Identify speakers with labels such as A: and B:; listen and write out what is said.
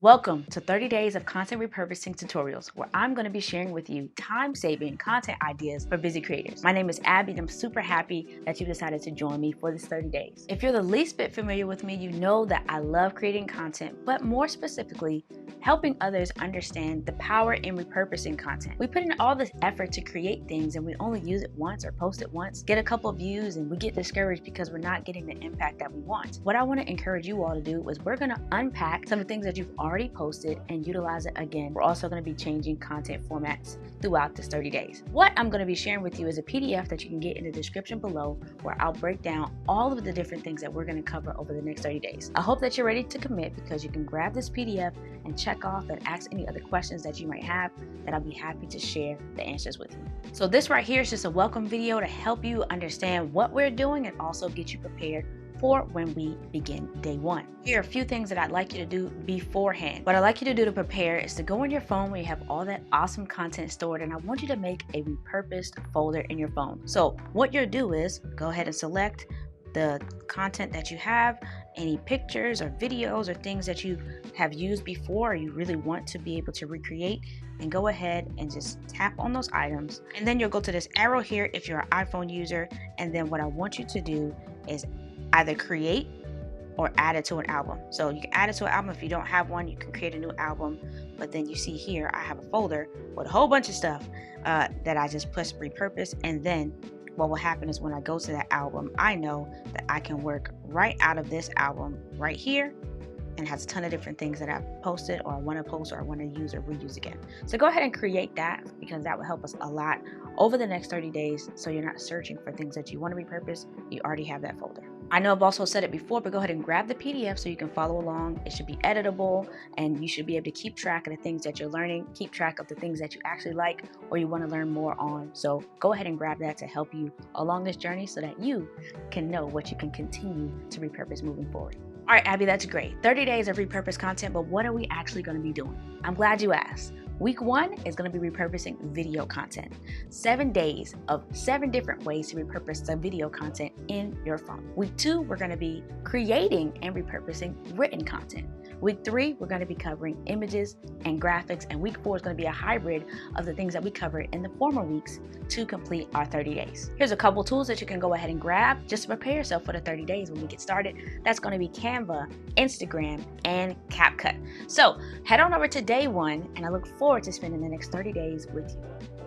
A: Welcome to 30 Days of Content Repurposing Tutorials, where I'm going to be sharing with you time-saving content ideas for busy creators. My name is Abby, and I'm super happy that you decided to join me for this 30 days. If you're the least bit familiar with me, you know that I love creating content, but more specifically, helping others understand the power in repurposing content. We put in all this effort to create things, and we only use it once or post it once, get a couple views, and we get discouraged because we're not getting the impact that we want. What I want to encourage you all to do is we're going to unpack some of the things that you've already posted and utilize it again. We're also going to be changing content formats throughout this 30 days. What I'm going to be sharing with you is a PDF that you can get in the description below, where I'll break down all of the different things that we're going to cover over the next 30 days. I hope that you're ready to commit, because you can grab this PDF and check off and ask any other questions that you might have, that I'll be happy to share the answers with you. So this right here is just a welcome video to help you understand what we're doing and also get you prepared for when we begin day one. Here are a few things that I'd like you to do beforehand. What I'd like you to do to prepare is to go on your phone where you have all that awesome content stored, and I want you to make a repurposed folder in your phone. So what you'll do is go ahead and select the content that you have, any pictures or videos or things that you have used before or you really want to be able to recreate, and go ahead and just tap on those items. And then you'll go to this arrow here if you're an iPhone user, and then what I want you to do is either create or add it to an album. So you can add it to an album. If you don't have one, you can create a new album. But then you see here, I have a folder with a whole bunch of stuff that I just repurpose. And then what will happen is when I go to that album, I know that I can work right out of this album right here, and has a ton of different things that I've posted or I want to post or I want to use or reuse again. So go ahead and create that, because that will help us a lot over the next 30 days. So you're not searching for things that you want to repurpose. You already have that folder. I know I've also said it before, but go ahead and grab the PDF so you can follow along. It should be editable, and you should be able to keep track of the things that you're learning, keep track of the things that you actually like or you want to learn more on. So go ahead and grab that to help you along this journey so that you can know what you can continue to repurpose moving forward. All right, Abby, that's great. 30 days of repurposed content, but what are we actually going to be doing? I'm glad you asked. Week 1 is going to be repurposing video content. 7 days of 7 different ways to repurpose the video content in your phone. Week 2, we're going to be creating and repurposing written content. Week 3, we're going to be covering images and graphics, and week 4 is going to be a hybrid of the things that we covered in the former weeks to complete our 30 days. Here's a couple tools that you can go ahead and grab just to prepare yourself for the 30 days when we get started. That's going to be Canva, Instagram, and CapCut. So head on over to day 1, and I look forward to spending the next 30 days with you.